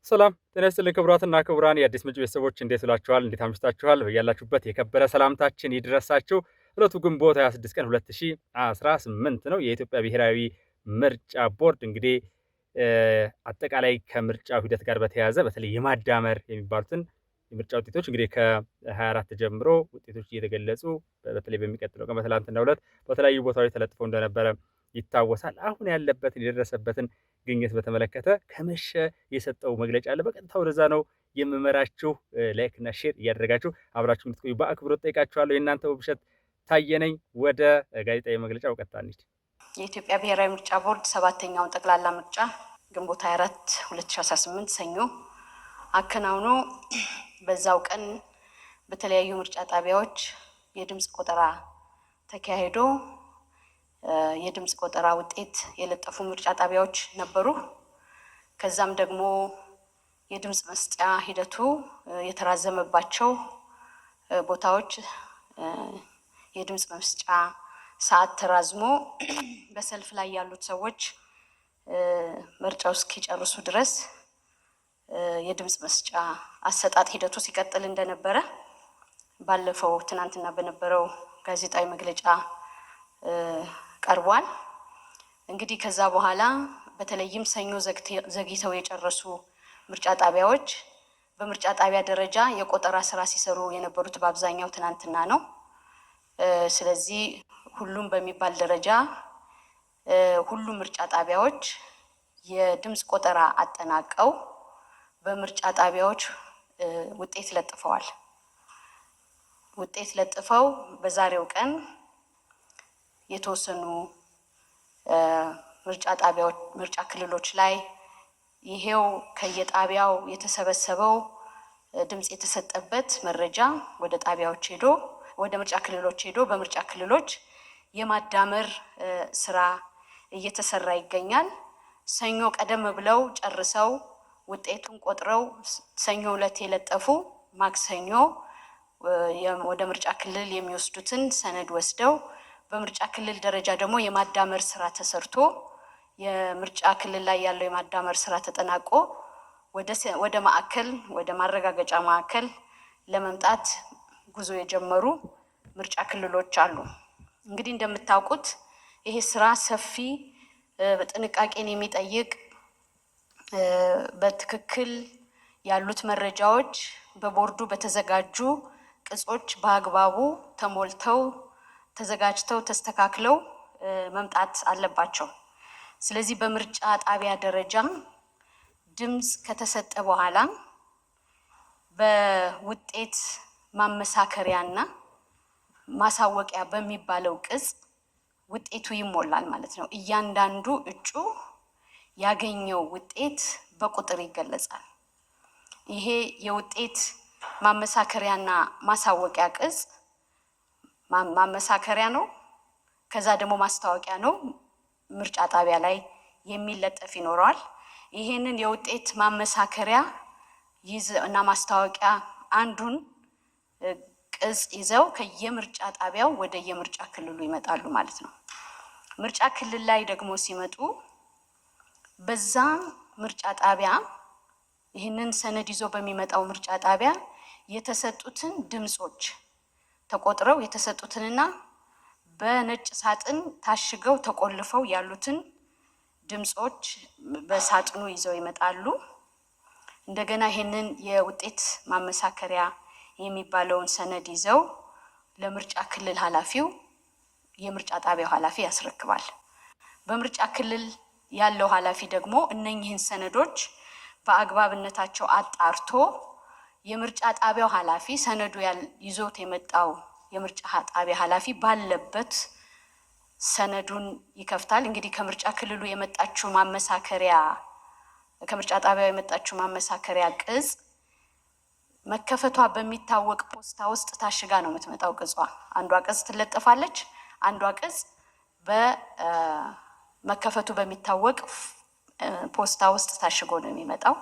ሰላም ጤና ይስጥልኝ ክቡራትና ክቡራን የአዲስ ምንጭ ቤተሰቦች እንዴት ውላችኋል? እንዴት አምሽታችኋል? በያላችሁበት የከበረ ሰላምታችን ይድረሳችሁ። ዕለቱ ግንቦት 26 ቀን 2018 ነው። የኢትዮጵያ ብሔራዊ ምርጫ ቦርድ እንግዲህ አጠቃላይ ከምርጫው ሂደት ጋር በተያያዘ በተለይ የማዳመር የሚባሉትን የምርጫ ውጤቶች እንግዲህ ከ24 ጀምሮ ውጤቶች እየተገለጹ በተለይ በሚቀጥለው ቀን በትላንትናው ዕለት በተለያዩ ቦታዎች ተለጥፈው እንደነበረ ይታወሳል። አሁን ያለበትን የደረሰበትን ግኝት በተመለከተ ከመሸ የሰጠው መግለጫ አለ። በቀጥታ ወደዛ ነው የምመራችሁ። ላይክ እና ሼር እያደረጋችሁ አብራችሁ እንድትቆዩ በአክብሮት ጠይቃችኋለሁ። የእናንተ ውብሸት ታየነኝ። ወደ ጋዜጣዊ መግለጫ በቀጥታ እንሂድ። የኢትዮጵያ ብሔራዊ ምርጫ ቦርድ 7ኛውን ጠቅላላ ምርጫ ግንቦት 24 2018 ሰኞ አከናውኖ በዛው ቀን በተለያዩ ምርጫ ጣቢያዎች የድምፅ ቆጠራ ተካሂዶ የድምፅ ቆጠራ ውጤት የለጠፉ ምርጫ ጣቢያዎች ነበሩ። ከዛም ደግሞ የድምፅ መስጫ ሂደቱ የተራዘመባቸው ቦታዎች የድምፅ መስጫ ሰዓት ተራዝሞ በሰልፍ ላይ ያሉት ሰዎች ምርጫው እስኪጨርሱ ድረስ የድምፅ መስጫ አሰጣጥ ሂደቱ ሲቀጥል እንደነበረ ባለፈው ትናንትና በነበረው ጋዜጣዊ መግለጫ ቀርቧል። እንግዲህ ከዛ በኋላ በተለይም ሰኞ ዘግይተው የጨረሱ ምርጫ ጣቢያዎች በምርጫ ጣቢያ ደረጃ የቆጠራ ስራ ሲሰሩ የነበሩት በአብዛኛው ትናንትና ነው። ስለዚህ ሁሉም በሚባል ደረጃ ሁሉም ምርጫ ጣቢያዎች የድምፅ ቆጠራ አጠናቀው በምርጫ ጣቢያዎች ውጤት ለጥፈዋል። ውጤት ለጥፈው በዛሬው ቀን የተወሰኑ ምርጫ ጣቢያዎች ምርጫ ክልሎች ላይ ይሄው ከየጣቢያው የተሰበሰበው ድምፅ የተሰጠበት መረጃ ወደ ጣቢያዎች ሄዶ ወደ ምርጫ ክልሎች ሄዶ በምርጫ ክልሎች የማዳመር ስራ እየተሰራ ይገኛል። ሰኞ ቀደም ብለው ጨርሰው ውጤቱን ቆጥረው ሰኞ ዕለት የለጠፉ ማክሰኞ ወደ ምርጫ ክልል የሚወስዱትን ሰነድ ወስደው በምርጫ ክልል ደረጃ ደግሞ የማዳመር ስራ ተሰርቶ የምርጫ ክልል ላይ ያለው የማዳመር ስራ ተጠናቆ ወደ ማዕከል ወደ ማረጋገጫ ማዕከል ለመምጣት ጉዞ የጀመሩ ምርጫ ክልሎች አሉ። እንግዲህ እንደምታውቁት ይሄ ስራ ሰፊ ጥንቃቄን የሚጠይቅ በትክክል ያሉት መረጃዎች በቦርዱ በተዘጋጁ ቅጾች በአግባቡ ተሞልተው ተዘጋጅተው ተስተካክለው መምጣት አለባቸው። ስለዚህ በምርጫ ጣቢያ ደረጃ ድምፅ ከተሰጠ በኋላ በውጤት ማመሳከሪያና ማሳወቂያ በሚባለው ቅጽ ውጤቱ ይሞላል ማለት ነው። እያንዳንዱ እጩ ያገኘው ውጤት በቁጥር ይገለጻል። ይሄ የውጤት ማመሳከሪያና ማሳወቂያ ቅጽ ማመሳከሪያ ነው። ከዛ ደግሞ ማስታወቂያ ነው። ምርጫ ጣቢያ ላይ የሚለጠፍ ይኖረዋል። ይሄንን የውጤት ማመሳከሪያ እና ማስታወቂያ አንዱን ቅጽ ይዘው ከየምርጫ ጣቢያው ወደ የምርጫ ክልሉ ይመጣሉ ማለት ነው። ምርጫ ክልል ላይ ደግሞ ሲመጡ በዛ ምርጫ ጣቢያ ይህንን ሰነድ ይዞ በሚመጣው ምርጫ ጣቢያ የተሰጡትን ድምጾች ተቆጥረው የተሰጡትንና በነጭ ሳጥን ታሽገው ተቆልፈው ያሉትን ድምጾች በሳጥኑ ይዘው ይመጣሉ። እንደገና ይህንን የውጤት ማመሳከሪያ የሚባለውን ሰነድ ይዘው ለምርጫ ክልል ኃላፊው የምርጫ ጣቢያው ኃላፊ ያስረክባል። በምርጫ ክልል ያለው ኃላፊ ደግሞ እነኚህን ሰነዶች በአግባብነታቸው አጣርቶ የምርጫ ጣቢያው ኃላፊ ሰነዱ ይዞት የመጣው የምርጫ ጣቢያ ኃላፊ ባለበት ሰነዱን ይከፍታል። እንግዲህ ከምርጫ ክልሉ የመጣችው ማመሳከሪያ ከምርጫ ጣቢያው የመጣችው ማመሳከሪያ ቅጽ መከፈቷ በሚታወቅ ፖስታ ውስጥ ታሽጋ ነው የምትመጣው። ቅጿ አንዷ ቅጽ ትለጠፋለች፣ አንዷ ቅጽ በመከፈቱ በሚታወቅ ፖስታ ውስጥ ታሽጎ ነው የሚመጣው።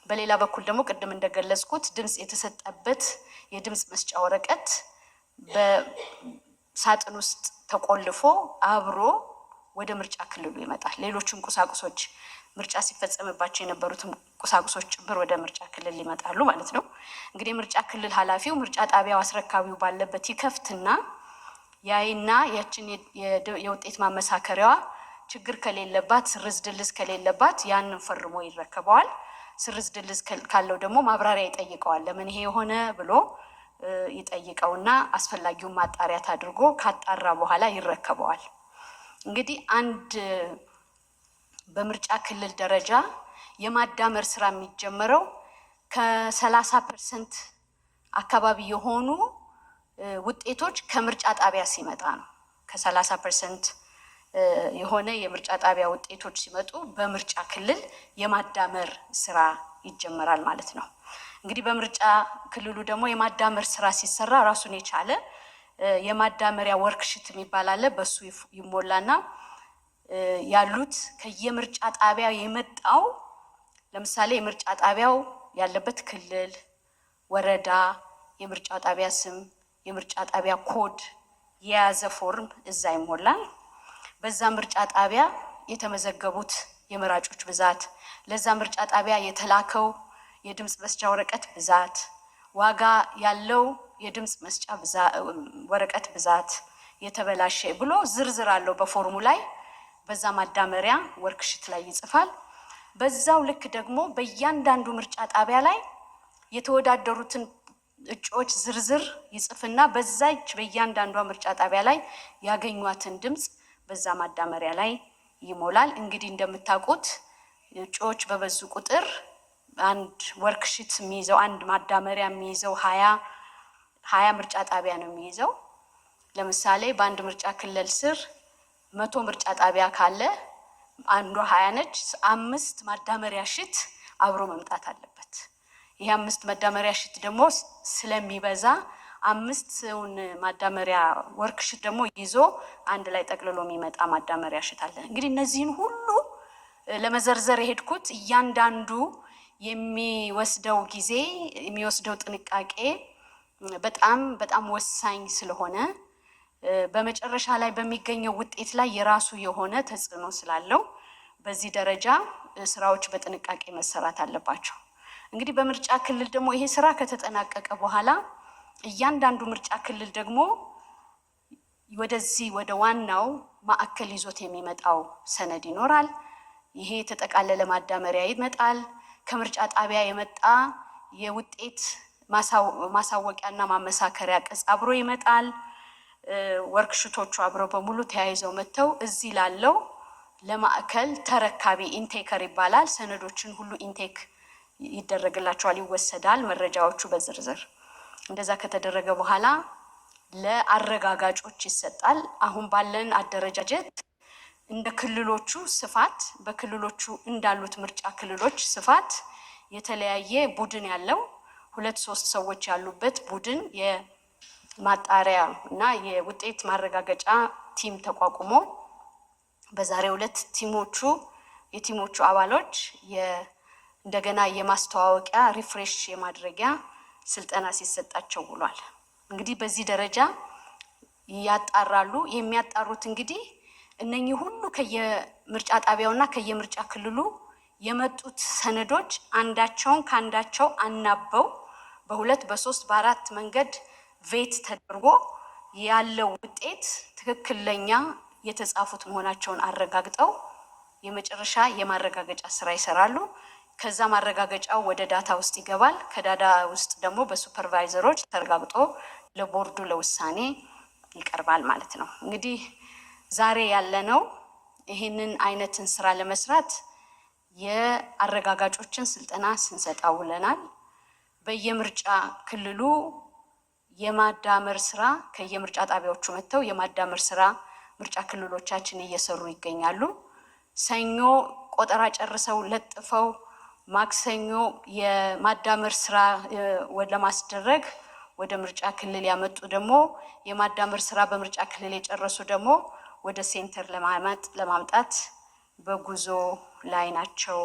በሌላ በኩል ደግሞ ቅድም እንደገለጽኩት ድምፅ የተሰጠበት የድምፅ መስጫ ወረቀት በሳጥን ውስጥ ተቆልፎ አብሮ ወደ ምርጫ ክልሉ ይመጣል። ሌሎችም ቁሳቁሶች ምርጫ ሲፈጸምባቸው የነበሩትም ቁሳቁሶች ጭምር ወደ ምርጫ ክልል ሊመጣሉ ማለት ነው። እንግዲህ ምርጫ ክልል ኃላፊው ምርጫ ጣቢያው አስረካቢው ባለበት ይከፍትና ያይና ያችን የውጤት ማመሳከሪያዋ ችግር ከሌለባት ስርዝ ድልዝ ከሌለባት ያንን ፈርሞ ይረከበዋል። ስርዝ ድልዝ ካለው ደግሞ ማብራሪያ ይጠይቀዋል። ለምን ይሄ የሆነ ብሎ ይጠይቀውና አስፈላጊውን ማጣሪያት አድርጎ ካጣራ በኋላ ይረከበዋል። እንግዲህ አንድ በምርጫ ክልል ደረጃ የማዳመር ስራ የሚጀመረው ከ30% አካባቢ የሆኑ ውጤቶች ከምርጫ ጣቢያ ሲመጣ ነው። ከ30% የሆነ የምርጫ ጣቢያ ውጤቶች ሲመጡ በምርጫ ክልል የማዳመር ስራ ይጀመራል ማለት ነው። እንግዲህ በምርጫ ክልሉ ደግሞ የማዳመር ስራ ሲሰራ ራሱን የቻለ የማዳመሪያ ወርክሽት የሚባል አለ። በሱ ይሞላና ያሉት ከየምርጫ ጣቢያ የመጣው ለምሳሌ የምርጫ ጣቢያው ያለበት ክልል፣ ወረዳ፣ የምርጫ ጣቢያ ስም፣ የምርጫ ጣቢያ ኮድ የያዘ ፎርም እዛ ይሞላል። በዛ ምርጫ ጣቢያ የተመዘገቡት የመራጮች ብዛት፣ ለዛ ምርጫ ጣቢያ የተላከው የድምጽ መስጫ ወረቀት ብዛት፣ ዋጋ ያለው የድምጽ መስጫ ወረቀት ብዛት፣ የተበላሸ ብሎ ዝርዝር አለው በፎርሙ ላይ። በዛ ማዳመሪያ ወርክሽት ላይ ይጽፋል። በዛው ልክ ደግሞ በእያንዳንዱ ምርጫ ጣቢያ ላይ የተወዳደሩትን እጩዎች ዝርዝር ይጽፍና በዛች በእያንዳንዷ ምርጫ ጣቢያ ላይ ያገኟትን ድምጽ በዛ ማዳመሪያ ላይ ይሞላል። እንግዲህ እንደምታውቁት እጩዎች በበዙ ቁጥር አንድ ወርክሽት የሚይዘው አንድ ማዳመሪያ የሚይዘው 20 ምርጫ ጣቢያ ነው የሚይዘው። ለምሳሌ በአንድ ምርጫ ክልል ስር 100 ምርጫ ጣቢያ ካለ አንዷ 20 ነች። 5 ማዳመሪያ ሽት አብሮ መምጣት አለበት። ይሄ 5 ማዳመሪያ ሽት ደግሞ ስለሚበዛ 5ውን ማዳመሪያ ወርክሽት ደግሞ ይዞ አንድ ላይ ጠቅልሎ የሚመጣ ማዳመሪያ ሽት አለ። እንግዲህ እነዚህን ሁሉ ለመዘርዘር የሄድኩት እያንዳንዱ የሚወስደው ጊዜ የሚወስደው ጥንቃቄ በጣም ወሳኝ ስለሆነ በመጨረሻ ላይ በሚገኘው ውጤት ላይ የራሱ የሆነ ተጽዕኖ ስላለው በዚህ ደረጃ ስራዎች በጥንቃቄ መሰራት አለባቸው። እንግዲህ በምርጫ ክልል ደግሞ ይሄ ስራ ከተጠናቀቀ በኋላ እያንዳንዱ ምርጫ ክልል ደግሞ ወደዚህ ወደ ዋናው ማዕከል ይዞት የሚመጣው ሰነድ ይኖራል። ይሄ የተጠቃለለ ማዳመሪያ ይመጣል። ከምርጫ ጣቢያ የመጣ የውጤት ማሳወቂያና ማመሳከሪያ ቅጽ አብሮ ይመጣል። ወርክሽቶቹ አብረው በሙሉ ተያይዘው መጥተው እዚህ ላለው ለማዕከል ተረካቢ ኢንቴከር ይባላል። ሰነዶችን ሁሉ ኢንቴክ ይደረግላቸዋል፣ ይወሰዳል መረጃዎቹ በዝርዝር። እንደዛ ከተደረገ በኋላ ለአረጋጋጮች ይሰጣል። አሁን ባለን አደረጃጀት እንደ ክልሎቹ ስፋት በክልሎቹ እንዳሉት ምርጫ ክልሎች ስፋት የተለያየ ቡድን ያለው 2-3 ሰዎች ያሉበት ቡድን የማጣሪያ እና የውጤት ማረጋገጫ ቲም ተቋቁሞ በዛሬው ዕለት የቲሞቹ አባሎች እንደገና የማስተዋወቂያ ሪፍሬሽ የማድረጊያ ስልጠና ሲሰጣቸው ውሏል። እንግዲህ በዚህ ደረጃ ያጣራሉ። የሚያጣሩት እንግዲህ እነኚህ ሁሉ ከየምርጫ ጣቢያውና ከየምርጫ ክልሉ የመጡት ሰነዶች አንዳቸውን ከአንዳቸው አናበው በ2 በ3 በ4 መንገድ ቬት ተደርጎ ያለው ውጤት ትክክለኛ የተጻፉት መሆናቸውን አረጋግጠው የመጨረሻ የማረጋገጫ ስራ ይሰራሉ። ከዛ ማረጋገጫው ወደ ዳታ ውስጥ ይገባል። ከዳታ ውስጥ ደግሞ በሱፐርቫይዘሮች ተረጋግጦ ለቦርዱ ለውሳኔ ይቀርባል ማለት ነው። እንግዲህ ዛሬ ያለነው ይህንን አይነትን ስራ ለመስራት የአረጋጋጮችን ስልጠና ስንሰጥ ውለናል። በየምርጫ ክልሉ የማዳመር ስራ ከየምርጫ ጣቢያዎቹ መጥተው የማዳመር ስራ ምርጫ ክልሎቻችን እየሰሩ ይገኛሉ። ሰኞ ቆጠራ ጨርሰው ለጥፈው ማክሰኞ የማዳመር ስራ ለማስደረግ ወደ ምርጫ ክልል ያመጡ ደግሞ የማዳመር ስራ በምርጫ ክልል የጨረሱ ደግሞ ወደ ሴንተር ለማምጣት በጉዞ ላይ ናቸው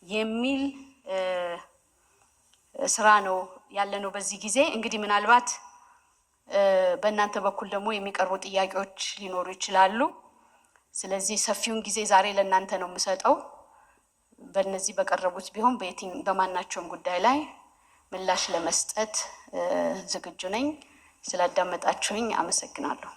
የሚል ስራ ነው ያለነው በዚህ ጊዜ። እንግዲህ ምናልባት በእናንተ በኩል ደግሞ የሚቀርቡ ጥያቄዎች ሊኖሩ ይችላሉ። ስለዚህ ሰፊውን ጊዜ ዛሬ ለእናንተ ነው የምሰጠው። በእነዚህ በቀረቡት ቢሆን በማናቸውም ጉዳይ ላይ ምላሽ ለመስጠት ዝግጁ ነኝ። ስላዳመጣችሁኝ አመሰግናለሁ።